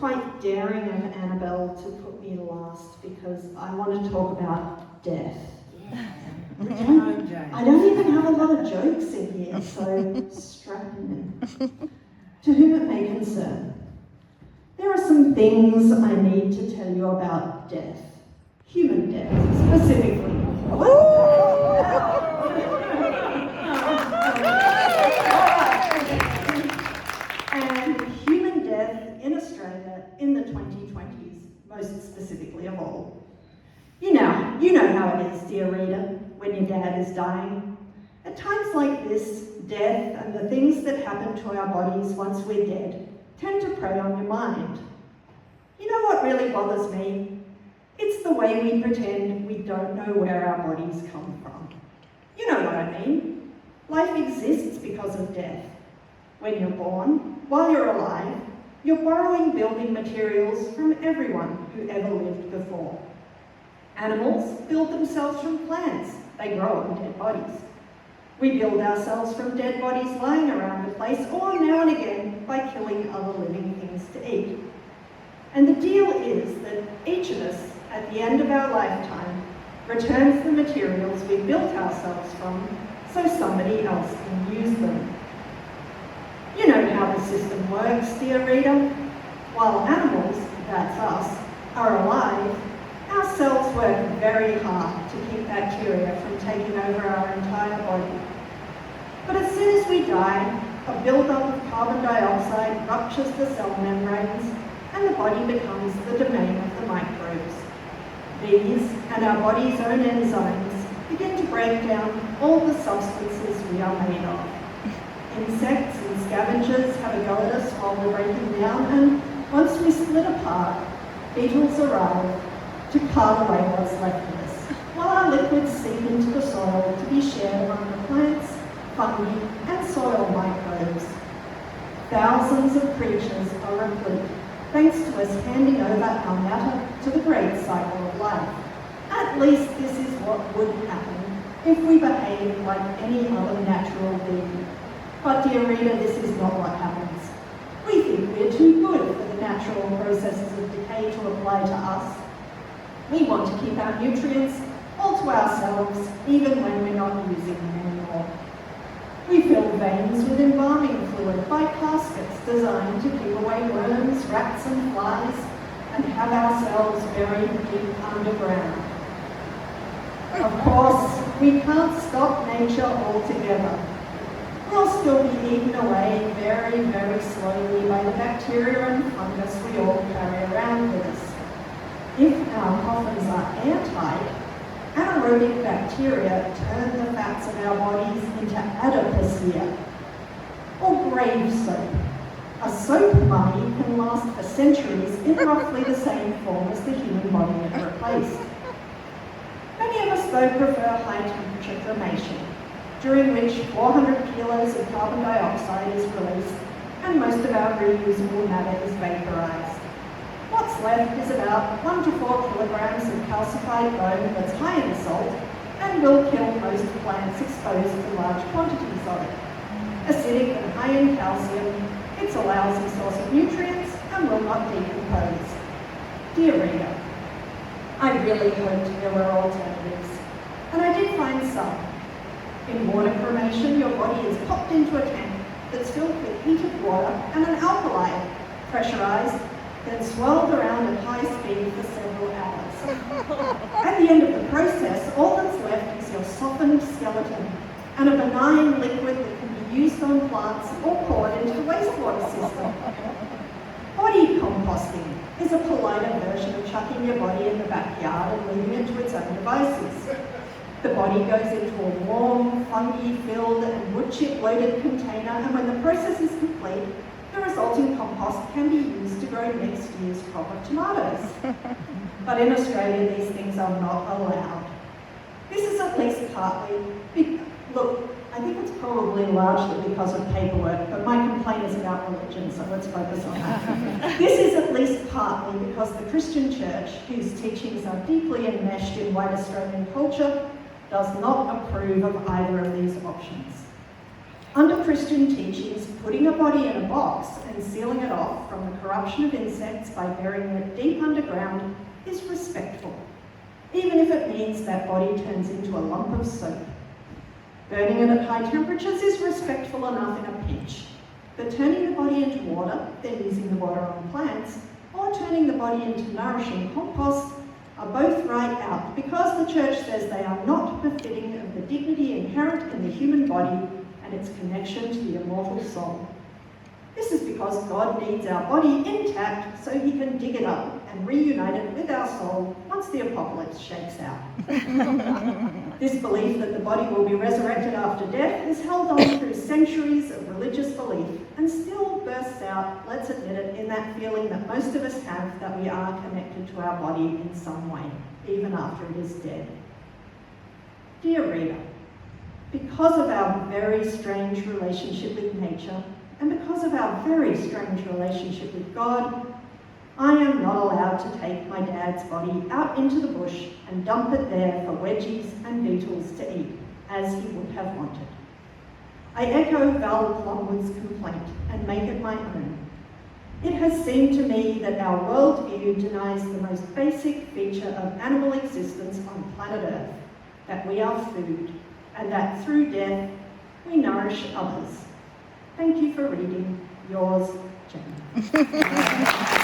quite daring of Annabelle to put me last because I want to talk about death. I don't even have a lot of jokes in here, so strap in. To whom it may concern, there are some things I need to tell you about death. Human death, specifically. And human death in Australia in the 2020s, most specifically of all. You know how it is, dear reader, when your dad is dying. At times like this, death and the things that happen to our bodies once we're dead tend to prey on your mind. You know what really bothers me? It's the way we pretend we don't know where our bodies come from. You know what I mean. Life exists because of death. When you're born, while you're alive, you're borrowing building materials from everyone who ever lived before. Animals build themselves from plants. They grow on dead bodies. We build ourselves from dead bodies lying around the place, or now and again by killing other living things to eat. And the deal is that each of us, at the end of our lifetime, returns the materials we built ourselves from so somebody else can use them. You know how the system works, dear reader. While animals, that's us, are alive, our cells work very hard to keep bacteria from taking over our entire body. But as soon as we die, a buildup of carbon dioxide ruptures the cell membranes and the body becomes the domain of the microbes. These and our body's own enzymes begin to break down all the substances we are made of. Insects and scavengers have a go at us while we're breaking down, and once we split apart, beetles arrive to cart away what's left of us, while our liquids seep into the soil to be shared among the plants, fungi, and soil microbes. Thousands of creatures are replete, thanks to us handing over our matter to the great cycle of life. At least this is what would happen if we behaved like any other natural being. But dear reader, this is not what happens. We think we're too good for the natural processes of decay to apply to us. We want to keep our nutrients all to ourselves, even when we're not using them anymore. We fill veins with embalming fluid by caskets designed to keep away worms, rats and flies, and have ourselves buried deep underground. Of course, we can't stop nature altogether. We'll still be eaten away very, very slowly by the bacteria and fungus we all carry around with us. If our coffins are airtight, anaerobic bacteria turn the fats of our bodies into adipocere, or grave soap. A soap mummy can last for centuries in roughly the same form as the human body it replaced. Many of us, though, prefer high-temperature cremation, during which 400 kilos of carbon dioxide is released and most of our reusable matter is vaporized. What's left is about 1 to 4 kilograms of calcified bone that's high in salt and will kill most plants exposed to large quantities of it. Acidic and high in calcium, it's a lousy source of nutrients and will not decompose. Dear reader, I really hoped there were alternatives, and I did find some. In water cremation, your body is popped into a tank that's filled with heated water and an alkali, pressurized, then swirled around at high speed for several hours. At the end of the process, all that's left is your softened skeleton and a benign liquid that can be used on plants or poured into the wastewater system. Body composting is a politer version of chucking your body in the backyard and leaving it to its own devices. The body goes into a warm, fungi-filled and wood chip-loaded container, and when the process is complete, the resulting compost can be used to grow next year's crop of tomatoes. But in Australia, these things are not allowed. This is at least partly, look, I think it's probably largely because of paperwork, but my complaint is about religion, so let's focus on that. This is at least partly because the Christian Church, whose teachings are deeply enmeshed in white Australian culture, does not approve of either of these options. Under Christian teachings, putting a body in a box and sealing it off from the corruption of insects by burying it deep underground is respectful, even if it means that body turns into a lump of soap. Burning it at high temperatures is respectful enough in a pinch, but turning the body into water, then using the water on plants, or turning the body into nourishing compost are both right out because the church says they are not befitting of the dignity inherent in the human body and its connection to the immortal soul. This is because God needs our body intact so he can dig it up and reunite it with our soul once the apocalypse shakes out. This belief that the body will be resurrected after death is held on through centuries of religious belief and still bursts out, let's admit it, in that feeling that most of us have that we are connected to our body in some way, even after it is dead. Dear reader, because of our very strange relationship with nature, and because of our very strange relationship with God, I am not allowed to take my dad's body out into the bush and dump it there for wedgies and beetles to eat, as he would have wanted. I echo Val Longwood's complaint and make it my own. It has seemed to me that our worldview denies the most basic feature of animal existence on planet Earth, that we are food, and that through death we nourish others. Thank you for reading. Yours, Jen.